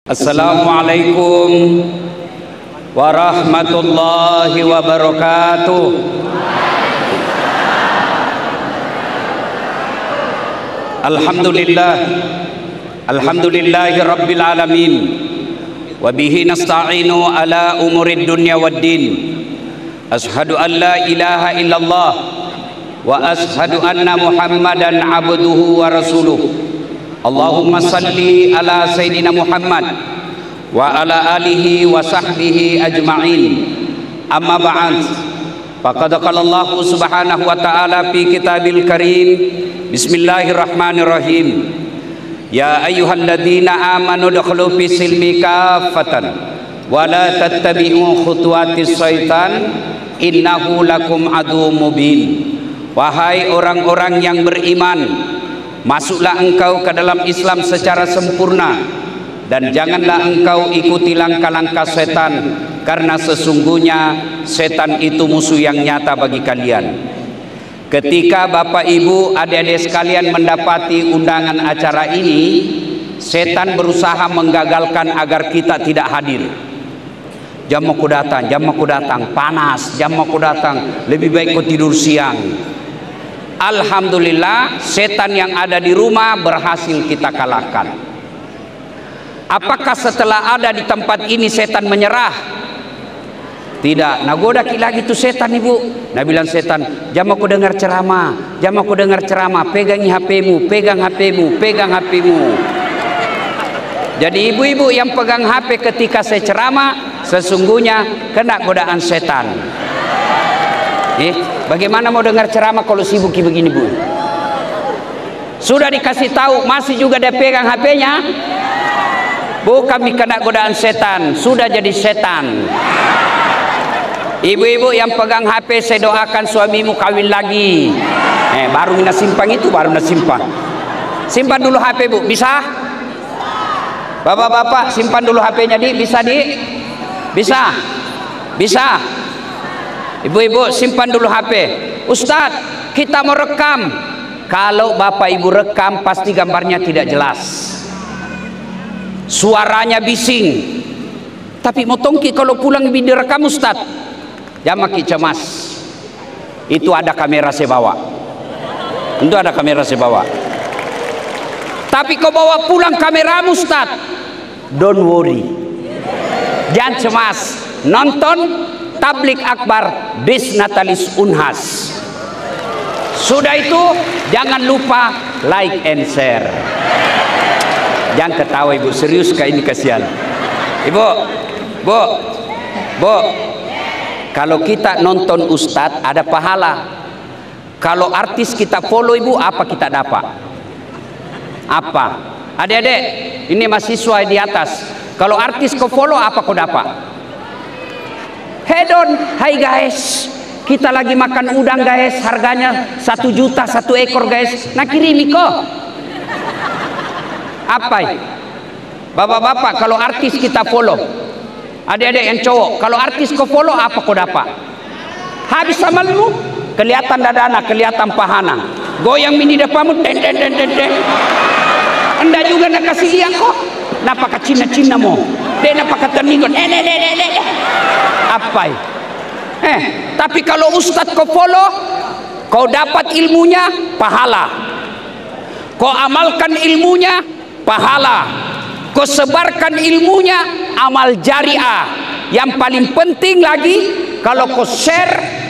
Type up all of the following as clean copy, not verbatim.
Assalamualaikum warahmatullahi wabarakatuh. Alhamdulillahi rabbil alamin. Wa bihi nasta'inu ala umurid dunya waddin. Ashhadu an la ilaha illallah wa ashhadu anna Muhammadan abduhu wa rasuluh. Allahumma salli ala Sayyidina Muhammad wa ala alihi wa sahbihi ajma'in. Amma ba'd. Faqad qala Allah subhanahu wa ta'ala fi kitabil karim. Bismillahirrahmanirrahim. Ya ayyuhalladzina amanu dukhulu fi silmi kaffatan wa la tattabi'u khutuwatis syaitan innahu lakum aduwwum mubin. Wahai orang-orang yang beriman, masuklah engkau ke dalam Islam secara sempurna dan janganlah engkau ikuti langkah-langkah setan, karena sesungguhnya setan itu musuh yang nyata bagi kalian. Ketika Bapak Ibu adik-adik sekalian mendapati undangan acara ini, setan berusaha menggagalkan agar kita tidak hadir. Jam aku datang, panas, jam aku datang, lebih baik kau tidur siang. Alhamdulillah, setan yang ada di rumah berhasil kita kalahkan. Apakah setelah ada di tempat ini setan menyerah? Tidak. Nagoda lagi tuh setan, ibu. Nah bilang setan, jam aku dengar ceramah, pegangi HP-mu, pegang HP-mu. Jadi ibu-ibu yang pegang HP ketika saya ceramah, sesungguhnya kena godaan setan. Bagaimana mau dengar ceramah kalau sibuk begini, Bu? Sudah dikasih tahu masih juga dia pegang HP-nya. Bu, kami kena godaan setan, sudah jadi setan. Ibu-ibu yang pegang HP, saya doakan suamimu kawin lagi. Baru nak simpang itu, baru nak simpang. Simpan dulu HP, Bu. Bisa? Bapak-bapak, simpan dulu HP-nya, Bisa, Bisa. Ibu-ibu simpan dulu HP. Ustadz, kita mau rekam. Kalau Bapak Ibu rekam pasti gambarnya tidak jelas, suaranya bising. Tapi mau tongki kalau pulang video rekam Ustadz, jangan cemas. Itu ada kamera saya bawa. Tapi kau bawa pulang kameramu Ustadz, don't worry, jangan cemas. Nonton Tablik Akbar Bisnatalis Unhas. Sudah itu jangan lupa like and share. Jangan ketawa ibu, serius kayak ini, kasihan. Ibu, Bu, kalau kita nonton ustadz ada pahala. Kalau artis kita follow ibu, apa kita dapat? Apa? Adik-adik, ini mahasiswa di atas. Kalau artis kau follow, apa kau dapat? Head on. Hai guys, kita lagi makan udang guys, harganya 1 juta 1 ekor guys, nak kirimi kok. Apa? Bapak-bapak, kalau artis kita follow, adik-adik yang cowok, kalau artis kau follow, apa kau dapat? Habis sama lu, kelihatan dadana, kelihatan pahana, goyang mini depanmu, den. Anda juga nak kasih lihat kok. Napa ka Cina mo? Dek napa ka terningon? Apa? Tapi kalau ustadz kau follow, kau dapat ilmunya, pahala. Kau amalkan ilmunya, pahala. Kau sebarkan ilmunya, amal jariah. Yang paling penting lagi, kalau kau share,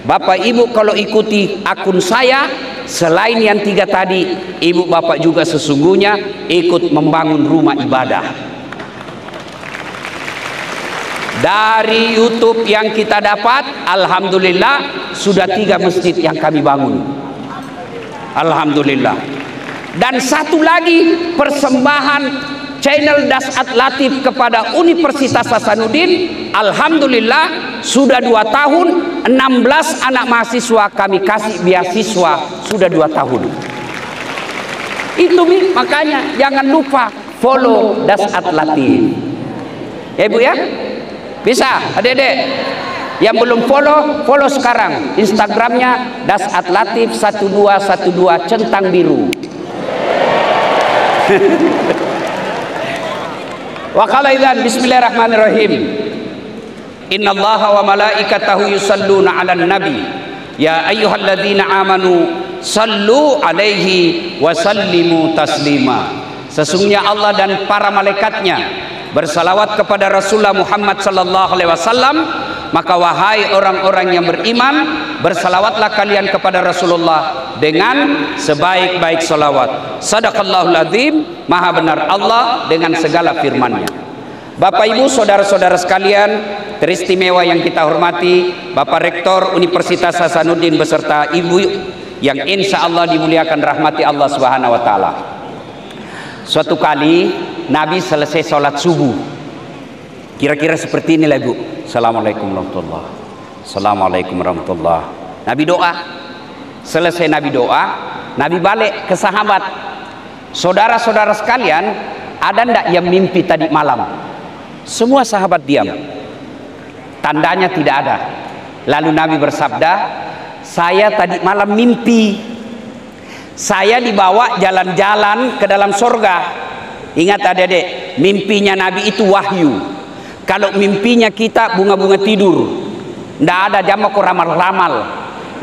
Bapak Ibu kalau ikuti akun saya, selain yang 3 tadi, ibu bapak juga sesungguhnya ikut membangun rumah ibadah. Dari YouTube yang kita dapat, alhamdulillah sudah 3 masjid yang kami bangun. Alhamdulillah. Dan satu lagi persembahan channel Dasat Latif kepada Universitas Hasanuddin, alhamdulillah sudah 2 tahun, 16 anak mahasiswa kami kasih beasiswa, sudah 2 tahun. Itu makanya jangan lupa follow Dasat Latif. Ya Ibu ya? Bisa, adik-adik. Yang belum follow sekarang. Instagramnya Dasat Latif 1212 centang biru. Wa qala idzan bismillahirrahmanirrahim. Innallaha wa malaikatahu yusalluna 'alan nabi. Ya ayyuhalladzina amanu sallu alaihi wa sallimu taslima. Sesungguhnya Allah dan para malaikatnya bersalawat kepada Rasulullah Muhammad sallallahu alaihi wasallam. Maka wahai orang-orang yang beriman, bersalawatlah kalian kepada Rasulullah dengan sebaik-baik salawat. Sadaqallahul azim, maha benar Allah dengan segala firman-Nya. Bapak Ibu, saudara-saudara sekalian teristimewa yang kita hormati, Bapak Rektor Universitas Hasanuddin beserta Ibu yang insya Allah dimuliakan rahmati Allah Subhanahu wa Ta'ala. Suatu kali Nabi selesai sholat subuh, kira-kira seperti inilah Bu. Assalamualaikum warahmatullahi wabarakatuh. Assalamualaikum warahmatullahi wabarakatuh. Nabi doa. Selesai Nabi doa, Nabi balik ke sahabat. Saudara-saudara sekalian, ada ndak yang mimpi tadi malam? Semua sahabat diam. Tandanya tidak ada. Lalu Nabi bersabda, saya tadi malam mimpi. Saya dibawa jalan-jalan ke dalam surga. Ingat adik-adik, mimpinya Nabi itu wahyu. Kalau mimpinya kita bunga-bunga tidur, ndak ada jam aku ramal-ramal.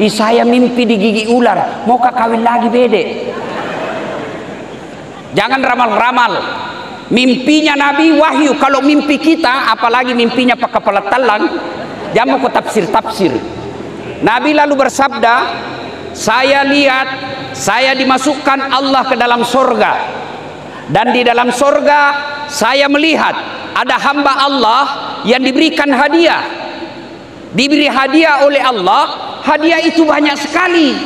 Saya mimpi digigit ular, mau kawin lagi bede. Jangan ramal-ramal. Mimpinya Nabi wahyu. Kalau mimpi kita, apalagi mimpinya pak kepala talang, jam aku tafsir-tafsir. Nabi lalu bersabda, saya lihat, saya dimasukkan Allah ke dalam surga. Dan di dalam surga saya melihat ada hamba Allah yang diberikan hadiah. Diberi hadiah oleh Allah, hadiah itu banyak sekali.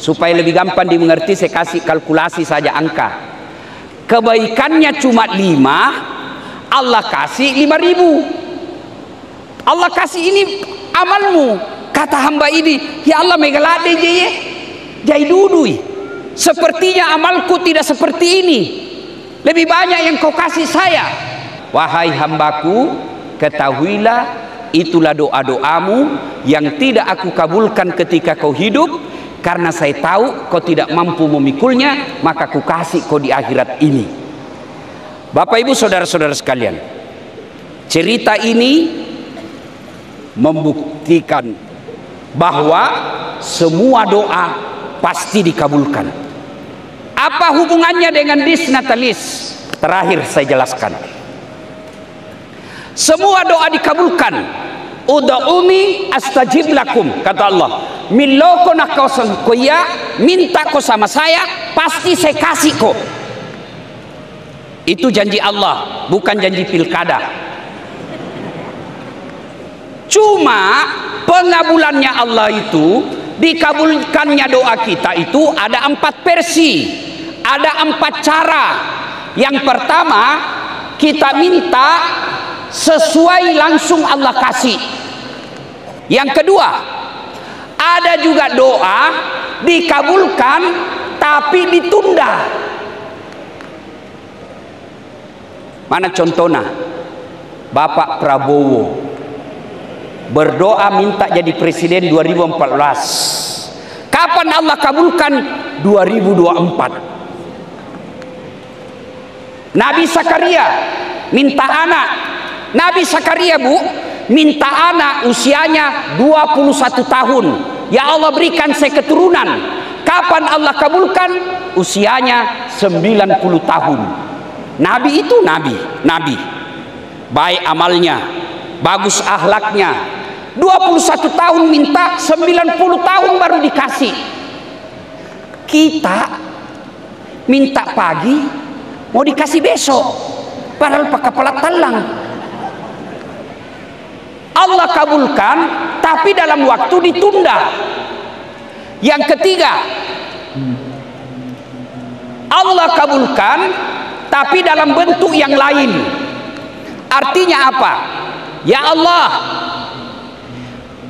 Supaya lebih gampang dimengerti, saya kasih kalkulasi saja angka. Kebaikannya cuma 5, Allah kasih 5.000. Allah kasih ini amalmu. Kata hamba ini, ya Allah megalade je jai dudui. Sepertinya amalku tidak seperti ini. Lebih banyak yang kau kasih saya. Wahai hambaku, ketahuilah itulah doa-doamu yang tidak aku kabulkan ketika kau hidup, karena saya tahu kau tidak mampu memikulnya, maka ku kasih kau di akhirat ini. Bapak Ibu saudara-saudara sekalian, cerita ini membuktikan bahwa semua doa pasti dikabulkan. Apa hubungannya dengan disnatalis? Terakhir saya jelaskan. Semua doa dikabulkan. Ud'uni astajib lakum, kata Allah. Miloko nak kau koya, minta kau sama saya, pasti saya kasih kau. Itu janji Allah, bukan janji pilkada. Cuma pengabulannya Allah itu, dikabulkannya doa kita itu ada 4 versi, ada 4 cara. Yang pertama, kita minta sesuai langsung Allah kasih. Yang kedua, ada juga doa dikabulkan tapi ditunda. Mana contohnya? Bapak Prabowo berdoa minta jadi presiden 2014. Kapan Allah kabulkan? 2024. Nabi Zakaria minta anak. Nabi Zakaria Bu minta anak, usianya 21 tahun. Ya Allah berikan saya keturunan. Kapan Allah kabulkan? Usianya 90 tahun. Nabi itu nabi. Baik amalnya, bagus akhlaknya. 21 tahun minta, 90 tahun baru dikasih. Kita minta pagi, mau dikasih besok, padahal pakai kepala talang. Allah kabulkan, tapi dalam waktu ditunda. Yang ketiga, Allah kabulkan, tapi dalam bentuk yang lain. Artinya apa? Ya Allah,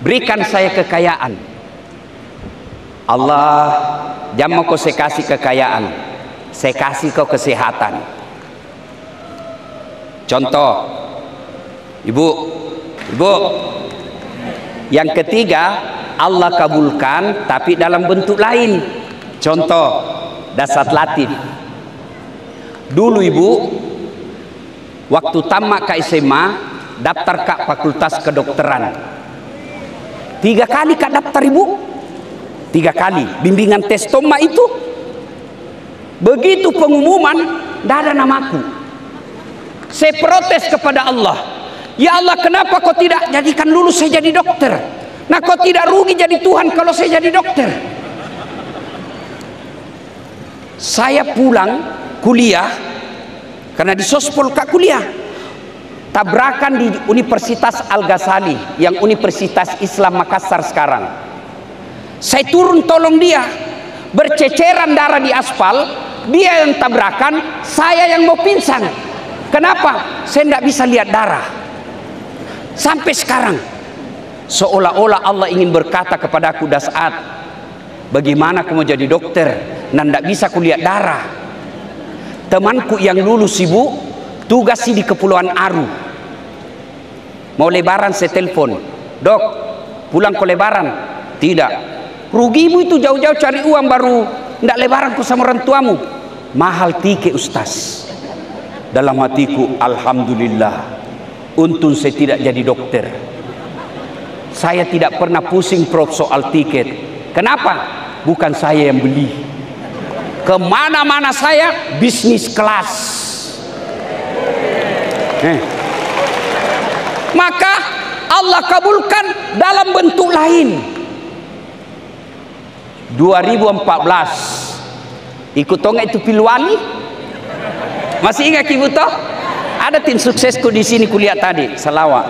berikan saya kekayaan. Allah, jangan kau saya kasih kekayaan, saya kasih kau kesehatan. Contoh, ibu. Yang ketiga, Allah kabulkan tapi dalam bentuk lain. Contoh, dasar latif. Dulu ibu Waktu tamat ke SMA, daftar ke fakultas kedokteran. 3 kali kak daftar ibu, 3 kali bimbingan tes toma itu. Begitu pengumuman, tidak ada namaku. Saya protes kepada Allah, ya Allah, kenapa kau tidak jadikan lulus saya jadi dokter? Nah, kau tidak rugi jadi Tuhan kalau saya jadi dokter? Saya pulang kuliah, karena di Sospol kak kuliah, tabrakan di Universitas Al-Ghazali yang Universitas Islam Makassar sekarang. Saya turun tolong dia, berceceran darah di aspal, dia yang tabrakan, saya yang mau pingsan. Kenapa? Saya tidak bisa lihat darah. Sampai sekarang seolah-olah Allah ingin berkata kepadaku, Das'ad, bagaimana kamu jadi dokter dan tidak bisa kulihat darah? Temanku yang lulus ibu, tugas di Kepulauan Aru. Mau lebaran saya telepon, dok, pulang ke lebaran? Tidak. Rugi ibu itu jauh-jauh cari uang baru tidak lebaran ku sama orang tuamu. Mahal tiket ustaz. Dalam hatiku, alhamdulillah, untung saya tidak jadi dokter. Saya tidak pernah pusing prof soal tiket. Kenapa? Bukan saya yang beli. Kemana-mana saya bisnis kelas. Maka Allah kabulkan dalam bentuk lain. 2014 ikut tonga itu pilwali. Masih ingat ibu toh? Ada tim suksesku di sini kuliah tadi, selawat.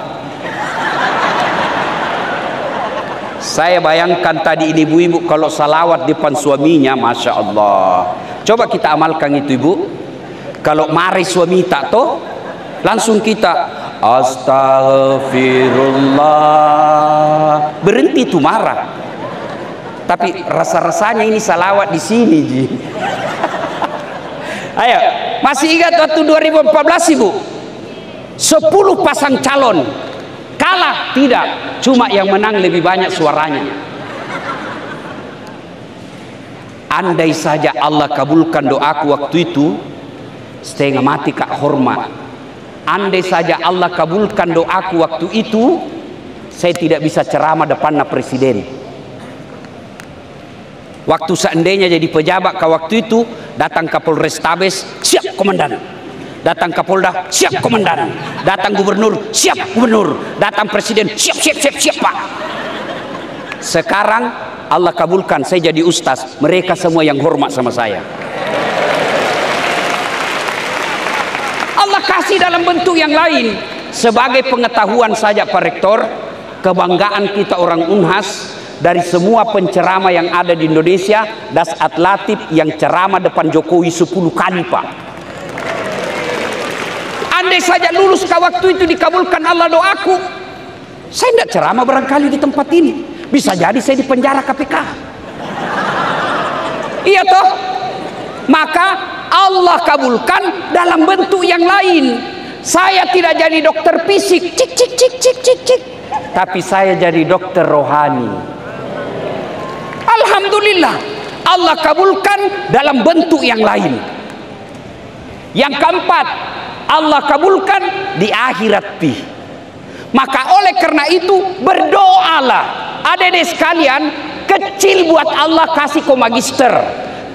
Saya bayangkan tadi ini ibu-ibu kalau salawat depan suaminya, masya Allah. Coba kita amalkan itu ibu. Kalau mari suami tak toh, langsung kita astagfirullah, berhenti tuh marah. Tapi rasa-rasanya ini salawat di sini ji. Ayo, masih ingat waktu 2014 ibu? 10 pasang calon kalah? Tidak, cuma yang menang lebih banyak suaranya. Andai saja Allah kabulkan doaku waktu itu, setengah mati kak hormat. Andai saja Allah kabulkan doaku waktu itu, saya tidak bisa ceramah depan presiden. Waktu seandainya jadi pejabat ke waktu itu, datang Kapolrestabes, siap komandan. Datang Kapolda, siap komandan. Datang gubernur, siap gubernur. Datang presiden, siap pak. Sekarang Allah kabulkan, saya jadi ustaz. Mereka semua yang hormat sama saya. Allah kasih dalam bentuk yang lain. Sebagai pengetahuan saja Pak Rektor, kebanggaan kita orang Unhas, dari semua penceramah yang ada di Indonesia, Das'ad Latif yang ceramah depan Jokowi 10 kali pak. Andai saja lulus ke waktu itu dikabulkan Allah doaku, saya tidak ceramah barangkali di tempat ini. Bisa jadi saya di penjara KPK. Iya toh? Maka Allah kabulkan dalam bentuk yang lain. Saya tidak jadi dokter fisik, cik, tapi saya jadi dokter rohani. Alhamdulillah, Allah kabulkan dalam bentuk yang lain. Yang keempat, Allah kabulkan di akhirat pi. Maka oleh karena itu berdoalah. Adik-adik sekalian, kecil buat Allah kasih ko magister,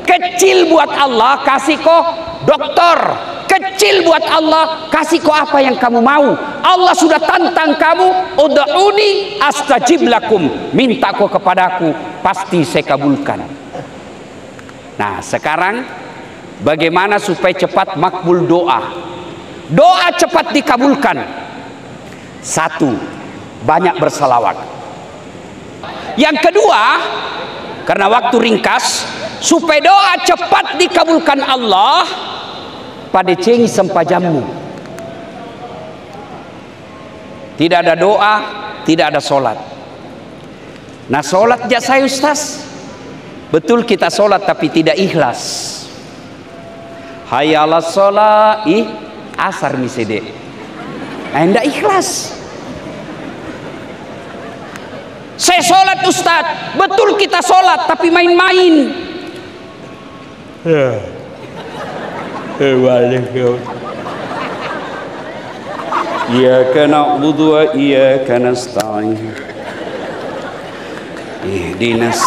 kecil buat Allah kasih ko doktor, kecil buat Allah kasih ko apa yang kamu mau. Allah sudah tantang kamu, ud'uni astajib lakum, minta ko kepadaku, pasti saya kabulkan. Nah sekarang bagaimana supaya cepat makbul doa? Doa cepat dikabulkan. 1, banyak bersalawat. Yang kedua, karena waktu ringkas, supaya doa cepat dikabulkan Allah, pada cengi sempajamu. Tidak ada doa, tidak ada sholat. Nah sholat aja saya ustaz, betul kita sholat tapi tidak ikhlas. Hayyalah sholat, asar misede, tidak ikhlas. Saya sholat ustaz, betul kita sholat tapi main-main. Iyyaka na'budu wa iyyaka nasta'in. Ihdinas.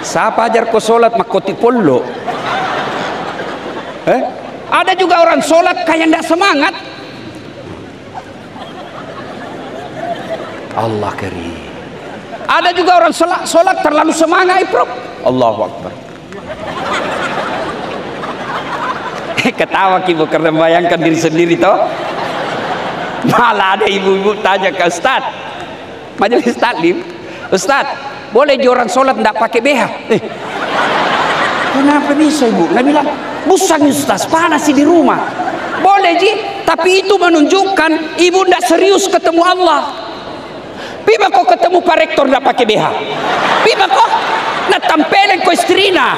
Siapa ajar kau solat makoti pollo? Ada juga orang solat kayak ndak semangat. Allah karim. Ada juga orang solat terlalu semangat, Bro. Allahu Akbar. Ketawa ibu karena bayangkan diri sendiri toh. Malah ada ibu-ibu tanya ke Ustaz majelis taklim, Ustaz, boleh orang solat ndak pakai BH? Kenapa bisa ibu? Nah bilang, busan Ustaz, panas sih di rumah. Boleh ji, tapi itu menunjukkan ibu ndak serius ketemu Allah. Piba kau ketemu Pak Rektor ndak pakai BH? Piba kau nak tampelin kau istrina?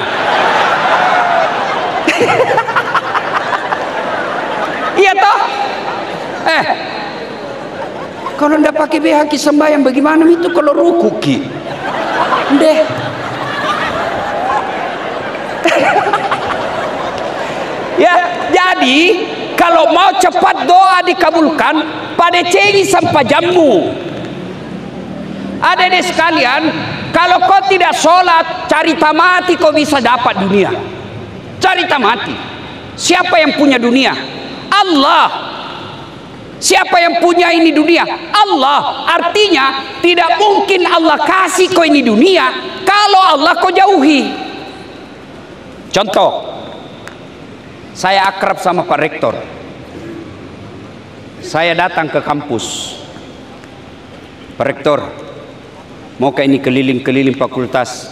Iya toh? Kalau ndak pakai BH ki sembahyang bagaimana itu kalau ruku ki? Deh. Ya, jadi kalau mau cepat doa dikabulkan, pada cengi sampai jammu. Adik-adik sekalian, kalau kau tidak sholat, cari tamati kau bisa dapat dunia. Cari tamati. Siapa yang punya dunia? Allah. Siapa yang punya ini dunia? Allah. Artinya tidak mungkin Allah kasih kau ini dunia kalau Allah kau jauhi. Contoh, saya akrab sama Pak Rektor. Saya datang ke kampus. Pak Rektor, mau ke ini keliling-keliling fakultas,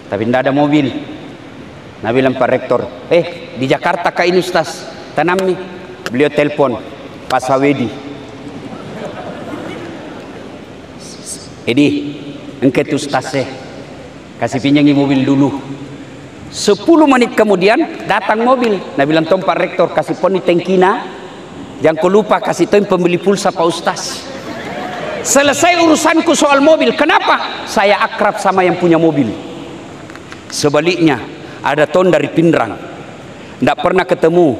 tapi tidak ada mobil. Nah bilang Pak Rektor, di Jakarta kah ini Ustaz? Tanam nih. Beliau telepon Pak Sawedi. Edi, engke tu Ustaz kasih pinjangi mobil dulu. 10 menit kemudian datang mobil. Nah bilang tom Pak Rektor kasih poni tengkina. Jangan kau lupa kasih tom pembeli pulsa Pak Ustaz. Selesai urusanku soal mobil. Kenapa? Saya akrab sama yang punya mobil. Sebaliknya ada ton dari Pindrang, ndak pernah ketemu,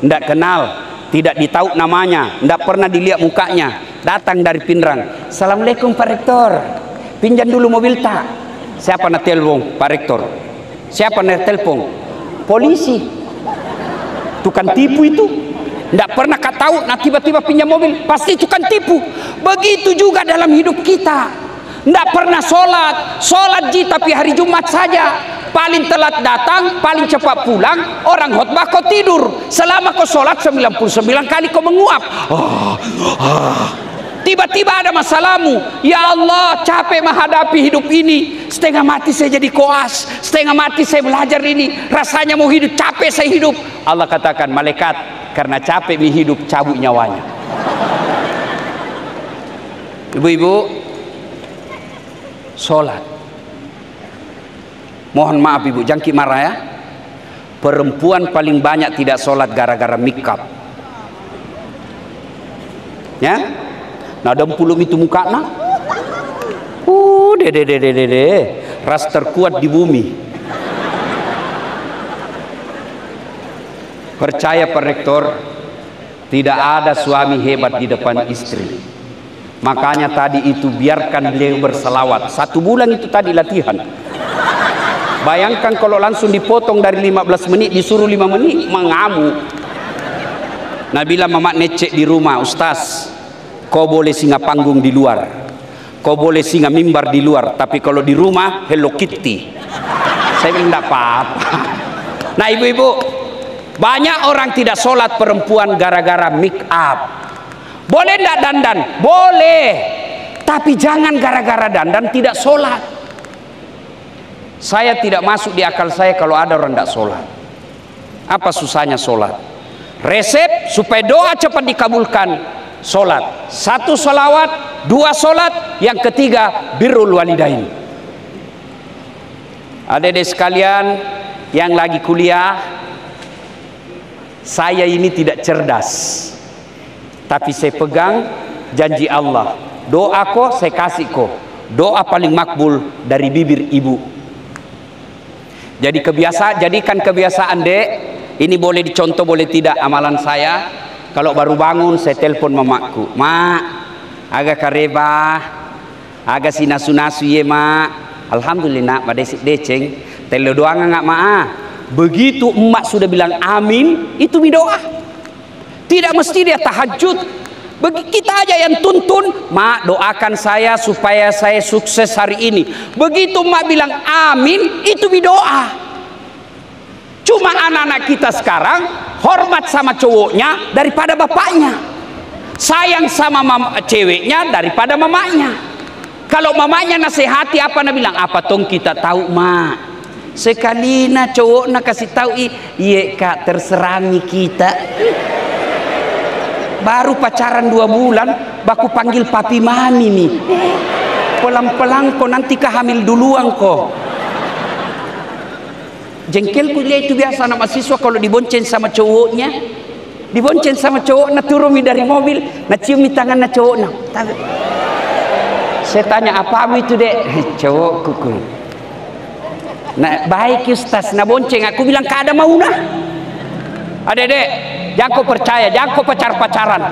ndak kenal, tidak ditahu namanya, ndak pernah dilihat mukanya, datang dari Pindrang. Assalamualaikum Pak Rektor, pinjam dulu mobil tak? Siapa nak telepon? Pak Rektor. Siapa nak telepon? Polisi. Tukang tipu itu. Ndak pernah kau tahu, nah tiba-tiba pinjam mobil, pasti tukang tipu. Begitu juga dalam hidup kita. Ndak pernah sholat ji tapi hari Jumat saja. Paling telat datang, paling cepat pulang. Orang khotbah kau tidur. Selama kau sholat 99 kali kau menguap. Tiba-tiba ada masalahmu. Ya Allah, capek menghadapi hidup ini. Setengah mati saya jadi koas, setengah mati saya belajar ini. Rasanya mau hidup, capek saya hidup. Allah katakan, malaikat, karena capek hidup, cabut nyawanya. Ibu-ibu, sholat. Mohon maaf ibu, jangan marah ya. Perempuan paling banyak tidak sholat gara-gara make up. Ya, nah dempulum itu muka nak. Ras terkuat di bumi. Percaya Pak Rektor, tidak ada suami hebat di depan istri. Makanya tadi itu biarkan beliau berselawat. 1 bulan itu tadi latihan. Bayangkan kalau langsung dipotong dari 15 menit disuruh 5 menit, mengamuk. Nabila mamak necek di rumah, Ustaz, kau boleh singa panggung di luar, kau boleh singa mimbar di luar, tapi kalau di rumah Hello Kitty. Saya bilang tidak apa-apa. Nah ibu-ibu, banyak orang tidak sholat perempuan gara-gara make up. Boleh tidak dandan? Boleh, tapi jangan gara-gara dandan tidak sholat. Saya tidak masuk di akal saya kalau ada orang tidak sholat. Apa susahnya sholat? Resep supaya doa cepat dikabulkan, sholat. 1 sholawat, 2 sholat, yang ketiga birrul walidain. Adik-adik sekalian yang lagi kuliah, saya ini tidak cerdas, tapi saya pegang janji Allah. Doa ko saya kasih ko. Doa paling makbul dari bibir ibu. Jadi jadikan kebiasaan dek. Ini boleh dicontoh boleh tidak amalan saya. Kalau baru bangun saya telepon mamaku, mak, agak kareba, agak si nasu-nasu ya mak. Alhamdulillah, pada deceng, telo doang nggak mak. Begitu emak sudah bilang amin, itu berdoa. Tidak mesti dia tahajud. Kita aja yang tuntun, mak doakan saya supaya saya sukses hari ini. Begitu mak bilang amin, itu berdoa. Cuma anak-anak kita sekarang hormat sama cowoknya daripada bapaknya, sayang sama ceweknya daripada mamanya. Kalau mamanya nasihati apa nak bilang, apa tong kita tahu mak, sekali na cowok nak kasih tahu iya kak terserangi kita. Baru pacaran 2 bulan baku panggil papi mami nih, pelan-pelan kok nanti hamil duluan kok. Jengkel kuliah itu biasa anak mahasiswa kalau dibonceng sama cowoknya, dibonceng sama cowok, na turun dari mobil, na cium tangan na cowok na. Saya tanya apa itu dek? Cowok kuku. Nah baik Ustaz, na bonceng. Aku bilang kada mau nah. Adek, jangan kau percaya, jangan kau pacaran.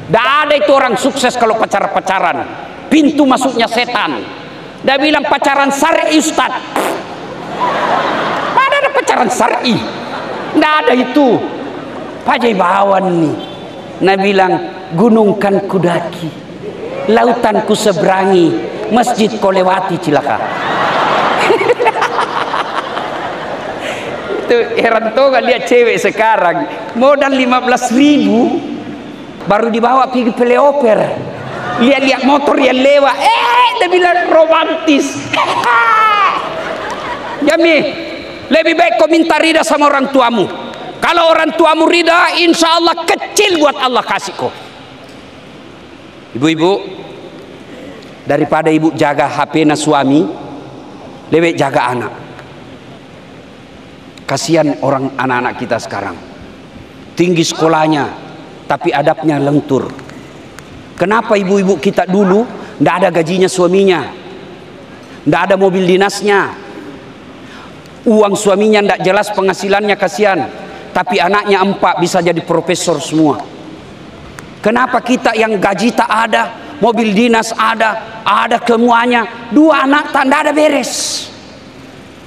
Tidak ada itu orang sukses kalau pacaran. Pintu masuknya setan. Dia bilang pacaran syar'i Ustaz. Mana ada pacaran syar'i? Tidak ada itu. Pajaibawan nih. Nah bilang gunung kan kudaki, lautan ku seberangi, masjid kau lewati cilaka. Itu heran tuh gak lihat cewek sekarang modal 15.000 baru dibawa pergi peleoper, lihat-lihat motor yang lewat, dia bilang romantis. Jami, lebih baik kau minta rida sama orang tuamu. Kalau orang tuamu rida, insya Allah kecil buat Allah kasih kau. Ibu-ibu, daripada ibu jaga HP na suami, lebih jaga anak. Kasihan orang anak-anak kita sekarang, tinggi sekolahnya tapi adabnya lentur. Kenapa ibu-ibu kita dulu tidak ada gajinya suaminya, tidak ada mobil dinasnya, uang suaminya tidak jelas penghasilannya, kasihan. Tapi anaknya 4 bisa jadi profesor semua. Kenapa kita yang gaji tak ada, mobil dinas ada semuanya, 2 anak tak ada beres.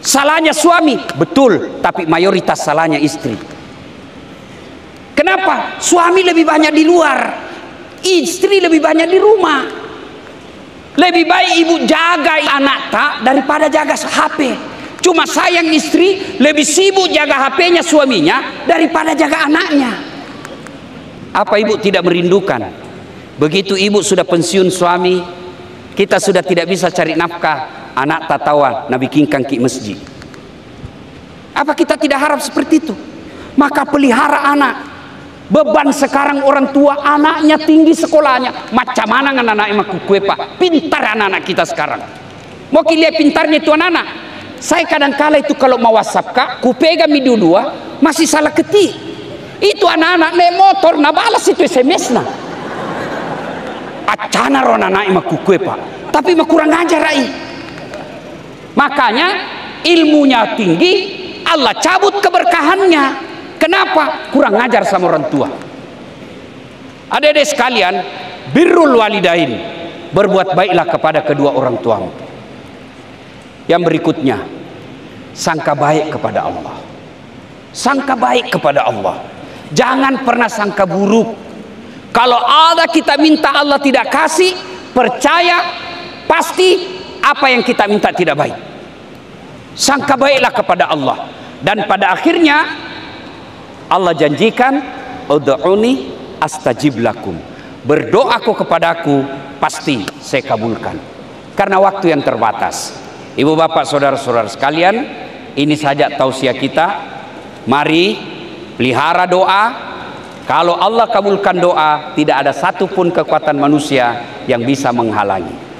Salahnya suami, betul, tapi mayoritas salahnya istri. Kenapa? Suami lebih banyak di luar, istri lebih banyak di rumah. Lebih baik ibu jaga anak tak daripada jaga HP. Cuma sayang istri lebih sibuk jaga HP-nya suaminya daripada jaga anaknya. Apa ibu tidak merindukan? Begitu ibu sudah pensiun suami, kita sudah tidak bisa cari nafkah, anak tatawa nabi kingkang ki masjid. Apa kita tidak harap seperti itu? Maka pelihara anak. Beban sekarang orang tua, anaknya tinggi sekolahnya, macam mana dengan anak emak kue pak? Pintar anak-anak kita sekarang. Mau lihat pintarnya itu anak-anak. Saya kadang-kala itu kalau mau WhatsApp kak, ku pegang video 2 masih salah ketik. Itu anak-anak naik motor, nah balas itu SMS nah. Acana ron anak emak kue pak, tapi mah kurang ajar rai. Makanya ilmunya tinggi, Allah cabut keberkahannya. Kenapa? Kurang ajar sama orang tua. Adik-adik sekalian, birrul walidain, berbuat baiklah kepada kedua orang tuamu. Yang berikutnya, sangka baik kepada Allah. Sangka baik kepada Allah. Jangan pernah sangka buruk. Kalau ada kita minta Allah tidak kasih, percaya pasti apa yang kita minta tidak baik. Sangka baiklah kepada Allah. Dan pada akhirnya Allah janjikan, ud'uni astajib lakum. Berdoaku kepadaku pasti saya kabulkan. Karena waktu yang terbatas. Ibu bapak saudara-saudara sekalian, ini saja tausiah kita. Mari pelihara doa. Kalau Allah kabulkan doa, tidak ada satupun kekuatan manusia yang bisa menghalangi.